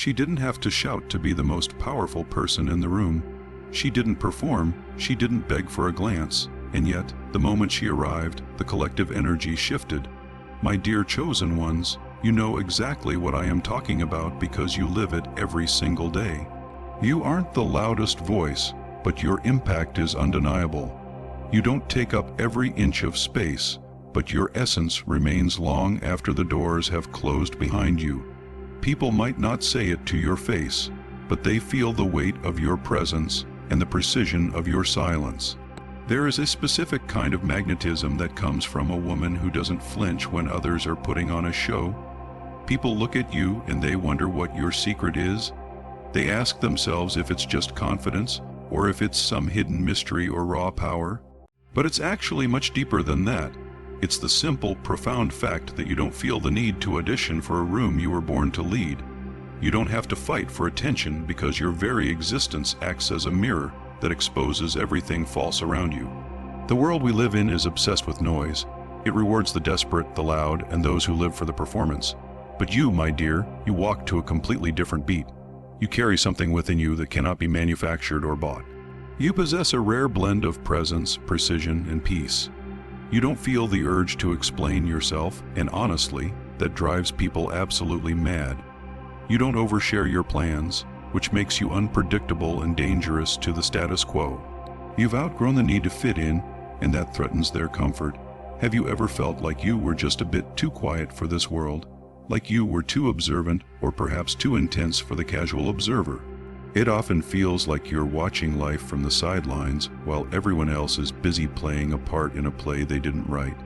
She didn't have to shout to be the most powerful person in the room. She didn't perform, she didn't beg for a glance, and yet, the moment she arrived, the collective energy shifted. My dear chosen ones, you know exactly what I am talking about because you live it every single day. You aren't the loudest voice, but your impact is undeniable. You don't take up every inch of space, but your essence remains long after the doors have closed behind you. People might not say it to your face, but they feel the weight of your presence and the precision of your silence. There is a specific kind of magnetism that comes from a woman who doesn't flinch when others are putting on a show. People look at you and they wonder what your secret is. They ask themselves if it's just confidence or if it's some hidden mystery or raw power. But it's actually much deeper than that. It's the simple, profound fact that you don't feel the need to audition for a room you were born to lead. You don't have to fight for attention because your very existence acts as a mirror that exposes everything false around you. The world we live in is obsessed with noise. It rewards the desperate, the loud, and those who live for the performance. But you, my dear, you walk to a completely different beat. You carry something within you that cannot be manufactured or bought. You possess a rare blend of presence, precision, and peace. You don't feel the urge to explain yourself, and honestly, that drives people absolutely mad. You don't overshare your plans, which makes you unpredictable and dangerous to the status quo. You've outgrown the need to fit in, and that threatens their comfort. Have you ever felt like you were just a bit too quiet for this world? Like you were too observant or perhaps too intense for the casual observer? It often feels like you're watching life from the sidelines while everyone else is busy playing a part in a play they didn't write.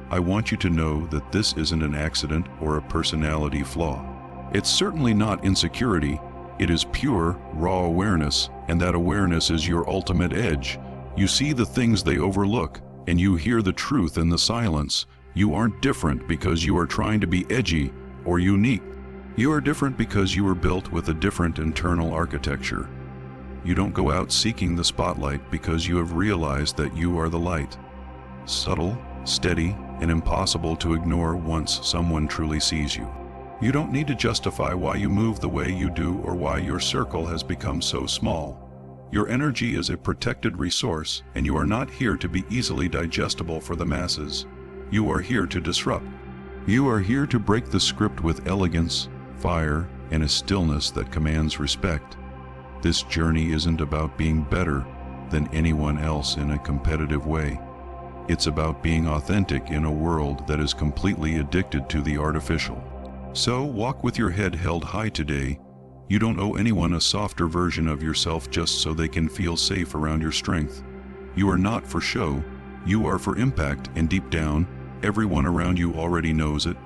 I want you to know that this isn't an accident or a personality flaw. It's certainly not insecurity. It is pure, raw awareness, and that awareness is your ultimate edge. You see the things they overlook, and you hear the truth in the silence. You aren't different because you are trying to be edgy or unique. You are different because you were built with a different internal architecture. You don't go out seeking the spotlight because you have realized that you are the light. Subtle, steady, and impossible to ignore once someone truly sees you. You don't need to justify why you move the way you do or why your circle has become so small. Your energy is a protected resource, and you are not here to be easily digestible for the masses. You are here to disrupt. You are here to break the script with elegance, fire, and a stillness that commands respect. This journey isn't about being better than anyone else in a competitive way. It's about being authentic in a world that is completely addicted to the artificial. So walk with your head held high today. You don't owe anyone a softer version of yourself just so they can feel safe around your strength. You are not for show, you are for impact, and deep down, everyone around you already knows it.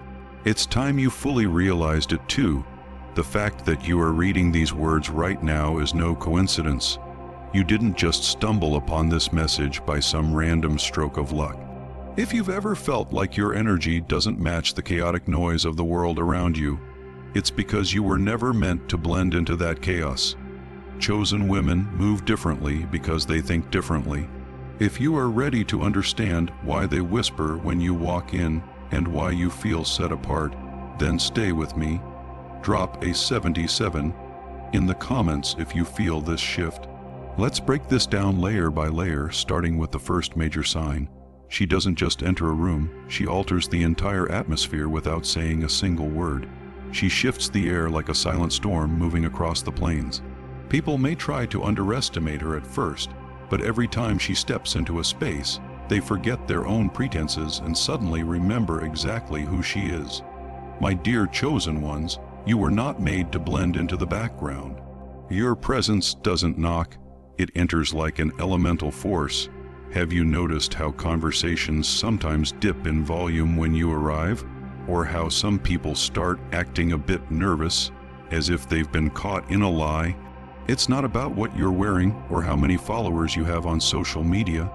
It's time you fully realized it too. The fact that you are reading these words right now is no coincidence. You didn't just stumble upon this message by some random stroke of luck. If you've ever felt like your energy doesn't match the chaotic noise of the world around you, it's because you were never meant to blend into that chaos. Chosen women move differently because they think differently. If you are ready to understand why they whisper when you walk in and why you feel set apart, then stay with me. Drop a 77 in the comments if you feel this shift. Let's break this down layer by layer, starting with the first major sign. She doesn't just enter a room, she alters the entire atmosphere without saying a single word. She shifts the air like a silent storm moving across the plains. People may try to underestimate her at first, but every time she steps into a space, they forget their own pretenses and suddenly remember exactly who she is. My dear chosen ones, you were not made to blend into the background. Your presence doesn't knock, it enters like an elemental force. Have you noticed how conversations sometimes dip in volume when you arrive? Or how some people start acting a bit nervous, as if they've been caught in a lie? It's not about what you're wearing or how many followers you have on social media.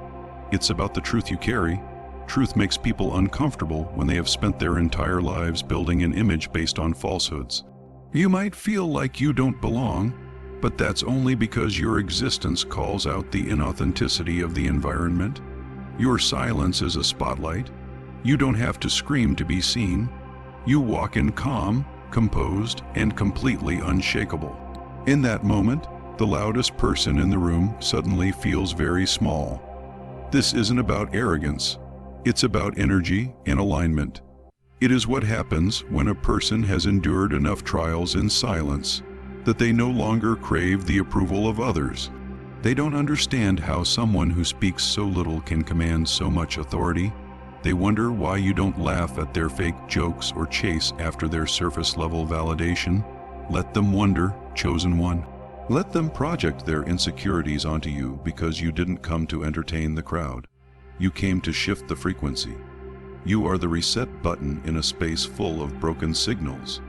It's about the truth you carry. Truth makes people uncomfortable when they have spent their entire lives building an image based on falsehoods. You might feel like you don't belong, but that's only because your existence calls out the inauthenticity of the environment. Your silence is a spotlight. You don't have to scream to be seen. You walk in calm, composed, and completely unshakable. In that moment, the loudest person in the room suddenly feels very small. This isn't about arrogance. It's about energy and alignment. It is what happens when a person has endured enough trials in silence that they no longer crave the approval of others. They don't understand how someone who speaks so little can command so much authority. They wonder why you don't laugh at their fake jokes or chase after their surface-level validation. Let them wonder, chosen one. Let them project their insecurities onto you because you didn't come to entertain the crowd. You came to shift the frequency. You are the reset button in a space full of broken signals.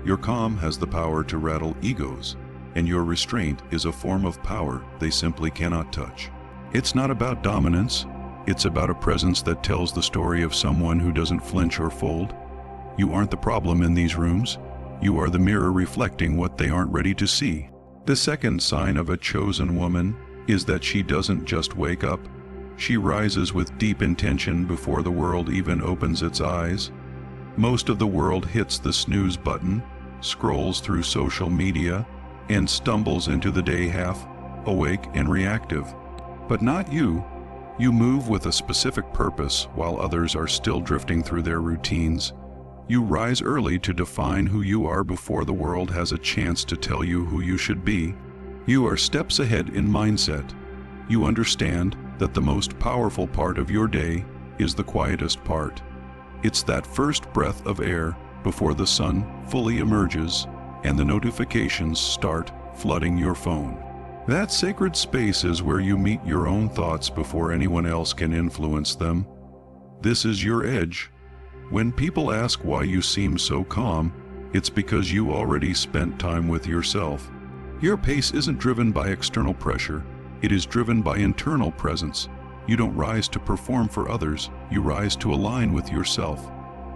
Your calm has the power to rattle egos, and your restraint is a form of power they simply cannot touch. It's not about dominance. It's about a presence that tells the story of someone who doesn't flinch or fold. You aren't the problem in these rooms. You are the mirror reflecting what they aren't ready to see. The second sign of a chosen woman is that she doesn't just wake up. She rises with deep intention before the world even opens its eyes. Most of the world hits the snooze button, scrolls through social media, and stumbles into the day half awake and reactive. But not you. You move with a specific purpose while others are still drifting through their routines. You rise early to define who you are before the world has a chance to tell you who you should be. You are steps ahead in mindset. You understand that the most powerful part of your day is the quietest part. It's that first breath of air before the sun fully emerges and the notifications start flooding your phone. That sacred space is where you meet your own thoughts before anyone else can influence them. This is your edge. When people ask why you seem so calm, it's because you already spent time with yourself. Your pace isn't driven by external pressure. It is driven by internal presence. You don't rise to perform for others. You rise to align with yourself.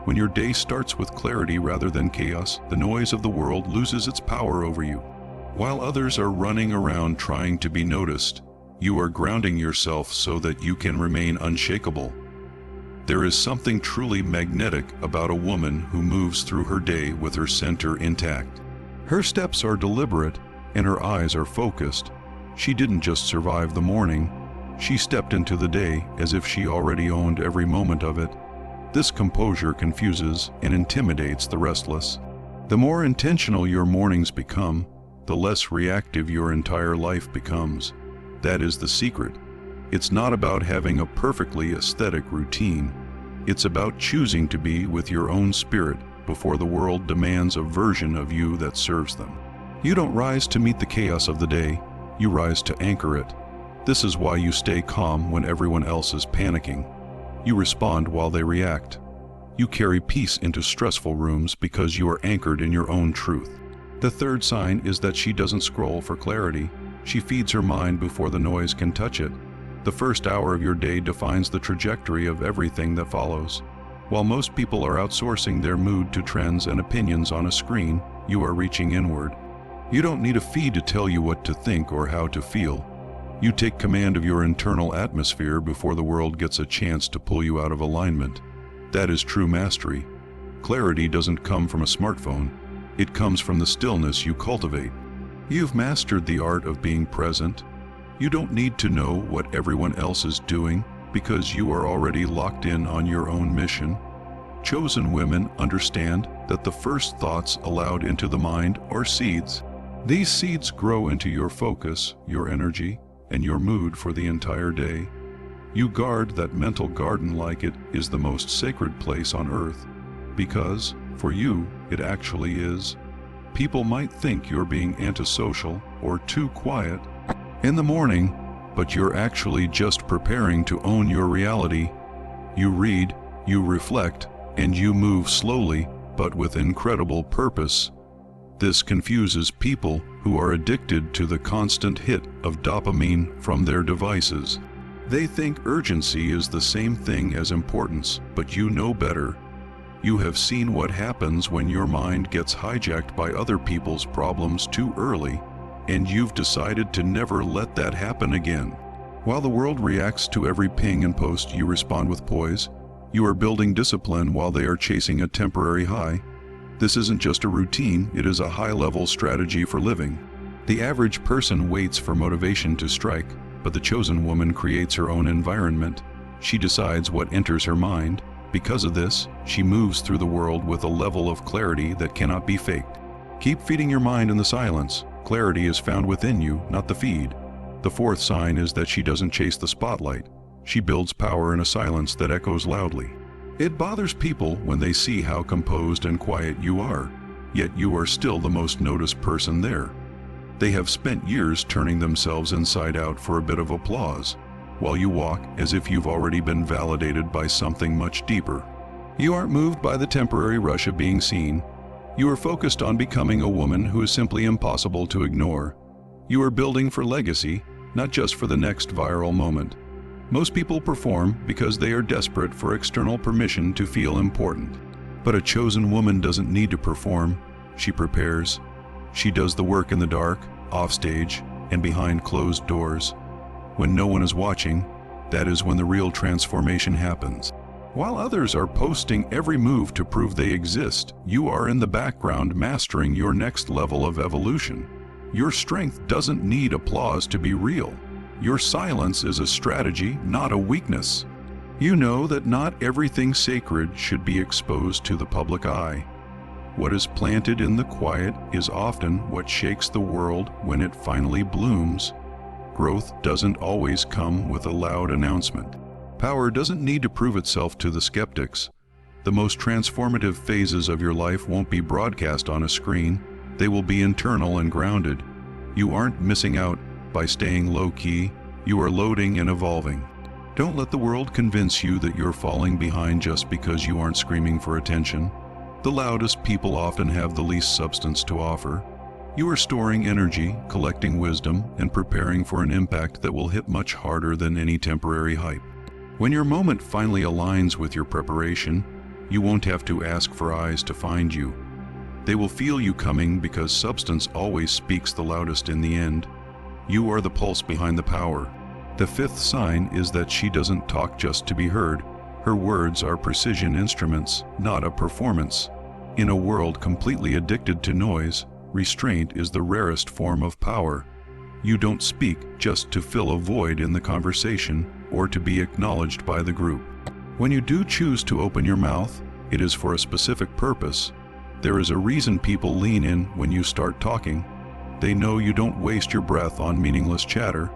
When your day starts with clarity rather than chaos, the noise of the world loses its power over you. While others are running around trying to be noticed, you are grounding yourself so that you can remain unshakable. There is something truly magnetic about a woman who moves through her day with her center intact. Her steps are deliberate and her eyes are focused. She didn't just survive the morning. She stepped into the day as if she already owned every moment of it. This composure confuses and intimidates the restless. The more intentional your mornings become, the less reactive your entire life becomes. That is the secret. It's not about having a perfectly aesthetic routine. It's about choosing to be with your own spirit before the world demands a version of you that serves them. You don't rise to meet the chaos of the day. You rise to anchor it. This is why you stay calm when everyone else is panicking. You respond while they react. You carry peace into stressful rooms because you are anchored in your own truth. The third sign is that she doesn't scroll for clarity. She feeds her mind before the noise can touch it. The first hour of your day defines the trajectory of everything that follows. While most people are outsourcing their mood to trends and opinions on a screen, you are reaching inward. You don't need a feed to tell you what to think or how to feel. You take command of your internal atmosphere before the world gets a chance to pull you out of alignment. That is true mastery. Clarity doesn't come from a smartphone. It comes from the stillness you cultivate. You've mastered the art of being present. You don't need to know what everyone else is doing because you are already locked in on your own mission. Chosen women understand that the first thoughts allowed into the mind are seeds. These seeds grow into your focus, your energy, and your mood for the entire day. You guard that mental garden like it is the most sacred place on earth, because, for you, it actually is. People might think you're being antisocial or too quiet in the morning, but you're actually just preparing to own your reality. You read, you reflect, and you move slowly, but with incredible purpose. This confuses people who are addicted to the constant hit of dopamine from their devices. They think urgency is the same thing as importance, but you know better. You have seen what happens when your mind gets hijacked by other people's problems too early, and you've decided to never let that happen again. While the world reacts to every ping and post, you respond with poise. You are building discipline while they are chasing a temporary high. This isn't just a routine, it is a high-level strategy for living. The average person waits for motivation to strike, but the chosen woman creates her own environment. She decides what enters her mind. Because of this, she moves through the world with a level of clarity that cannot be faked. Keep feeding your mind in the silence. Clarity is found within you, not the feed. The fourth sign is that she doesn't chase the spotlight. She builds power in a silence that echoes loudly. It bothers people when they see how composed and quiet you are, yet you are still the most noticed person there. They have spent years turning themselves inside out for a bit of applause, while you walk as if you've already been validated by something much deeper. You aren't moved by the temporary rush of being seen. You are focused on becoming a woman who is simply impossible to ignore. You are building for legacy, not just for the next viral moment. Most people perform because they are desperate for external permission to feel important. But a chosen woman doesn't need to perform. She prepares. She does the work in the dark, offstage, and behind closed doors. When no one is watching, that is when the real transformation happens. While others are posting every move to prove they exist, you are in the background mastering your next level of evolution. Your strength doesn't need applause to be real. Your silence is a strategy, not a weakness. You know that not everything sacred should be exposed to the public eye. What is planted in the quiet is often what shakes the world when it finally blooms. Growth doesn't always come with a loud announcement. Power doesn't need to prove itself to the skeptics. The most transformative phases of your life won't be broadcast on a screen. They will be internal and grounded. You aren't missing out by staying low-key. You are loading and evolving. Don't let the world convince you that you're falling behind just because you aren't screaming for attention. The loudest people often have the least substance to offer. You are storing energy, collecting wisdom, and preparing for an impact that will hit much harder than any temporary hype. When your moment finally aligns with your preparation, you won't have to ask for eyes to find you. They will feel you coming because substance always speaks the loudest in the end. You are the pulse behind the power. The fifth sign is that she doesn't talk just to be heard. Her words are precision instruments, not a performance. In a world completely addicted to noise, restraint is the rarest form of power. You don't speak just to fill a void in the conversation or to be acknowledged by the group. When you do choose to open your mouth, it is for a specific purpose. There is a reason people lean in when you start talking. They know you don't waste your breath on meaningless chatter.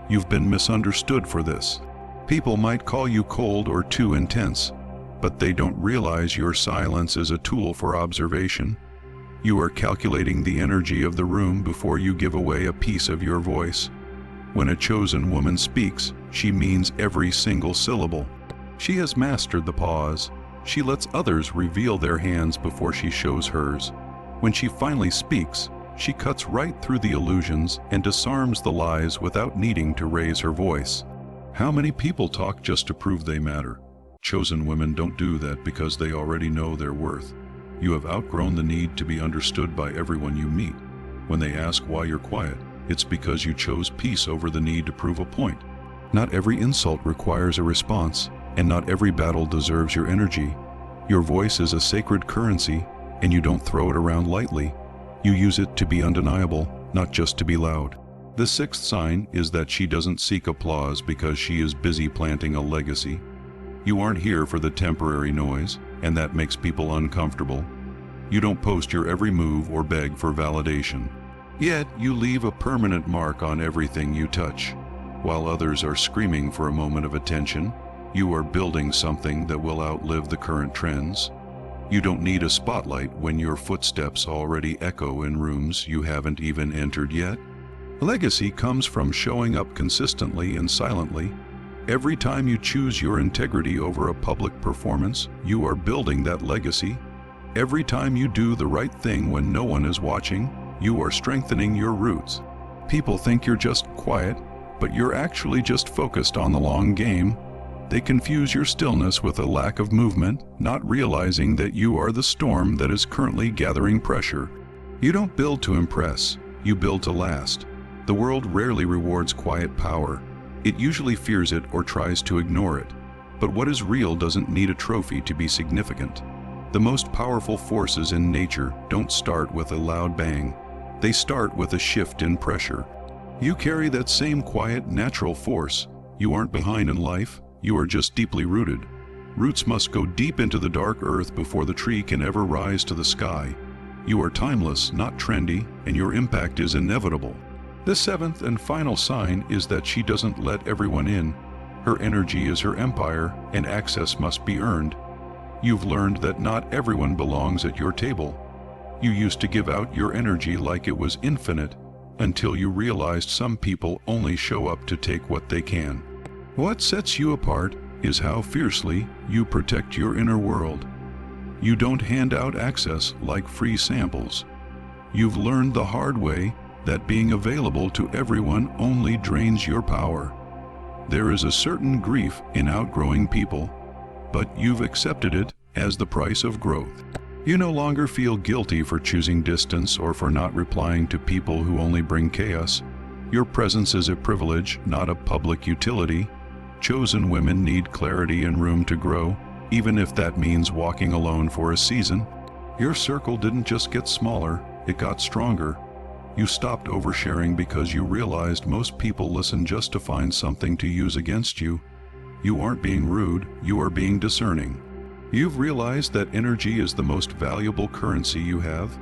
You've been misunderstood for this. People might call you cold or too intense, but they don't realize your silence is a tool for observation. You are calculating the energy of the room before you give away a piece of your voice. When a chosen woman speaks, she means every single syllable. She has mastered the pause. She lets others reveal their hands before she shows hers. When she finally speaks, she cuts right through the illusions and disarms the lies without needing to raise her voice. How many people talk just to prove they matter? Chosen women don't do that because they already know their worth. You have outgrown the need to be understood by everyone you meet. When they ask why you're quiet, it's because you chose peace over the need to prove a point. Not every insult requires a response, and not every battle deserves your energy. Your voice is a sacred currency, and you don't throw it around lightly. You use it to be undeniable, not just to be loud. The sixth sign is that she doesn't seek applause because she is busy planting a legacy. You aren't here for the temporary noise, and that makes people uncomfortable. You don't post your every move or beg for validation. Yet, you leave a permanent mark on everything you touch. While others are screaming for a moment of attention, you are building something that will outlive the current trends. You don't need a spotlight when your footsteps already echo in rooms you haven't even entered yet. Legacy comes from showing up consistently and silently. Every time you choose your integrity over a public performance, you are building that legacy. Every time you do the right thing when no one is watching, you are strengthening your roots. People think you're just quiet, but you're actually just focused on the long game. They confuse your stillness with a lack of movement, not realizing that you are the storm that is currently gathering pressure. You don't build to impress, you build to last. The world rarely rewards quiet power. It usually fears it or tries to ignore it. But what is real doesn't need a trophy to be significant. The most powerful forces in nature don't start with a loud bang. They start with a shift in pressure. You carry that same quiet, natural force. You aren't behind in life, you are just deeply rooted. Roots must go deep into the dark earth before the tree can ever rise to the sky. You are timeless, not trendy, and your impact is inevitable. The seventh and final sign is that she doesn't let everyone in. Her energy is her empire, and access must be earned. You've learned that not everyone belongs at your table. You used to give out your energy like it was infinite, until you realized some people only show up to take what they can. What sets you apart is how fiercely you protect your inner world. You don't hand out access like free samples. You've learned the hard way that being available to everyone only drains your power. There is a certain grief in outgrowing people, but you've accepted it as the price of growth. You no longer feel guilty for choosing distance or for not replying to people who only bring chaos. Your presence is a privilege, not a public utility. Chosen women need clarity and room to grow, even if that means walking alone for a season. Your circle didn't just get smaller, it got stronger. You stopped oversharing because you realized most people listen just to find something to use against you. You aren't being rude, you are being discerning. You've realized that energy is the most valuable currency you have,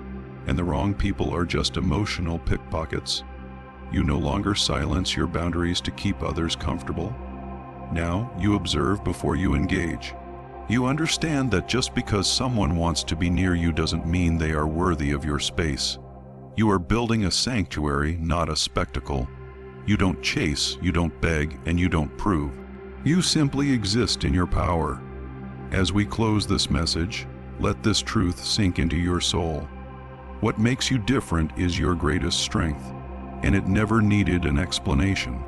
and the wrong people are just emotional pickpockets. You no longer silence your boundaries to keep others comfortable. Now you observe before you engage. You understand that just because someone wants to be near you doesn't mean they are worthy of your space. You are building a sanctuary, not a spectacle. You don't chase, you don't beg, and you don't prove. You simply exist in your power. As we close this message, let this truth sink into your soul. What makes you different is your greatest strength, and it never needed an explanation.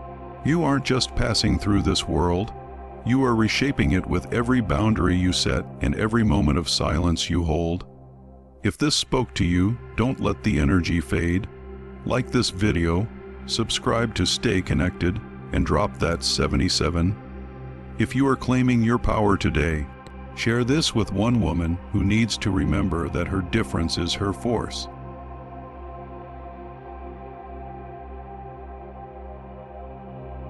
You aren't just passing through this world, you are reshaping it with every boundary you set and every moment of silence you hold. If this spoke to you, don't let the energy fade. Like this video, subscribe to stay connected, and drop that 77. If you are claiming your power today, share this with one woman who needs to remember that her difference is her force.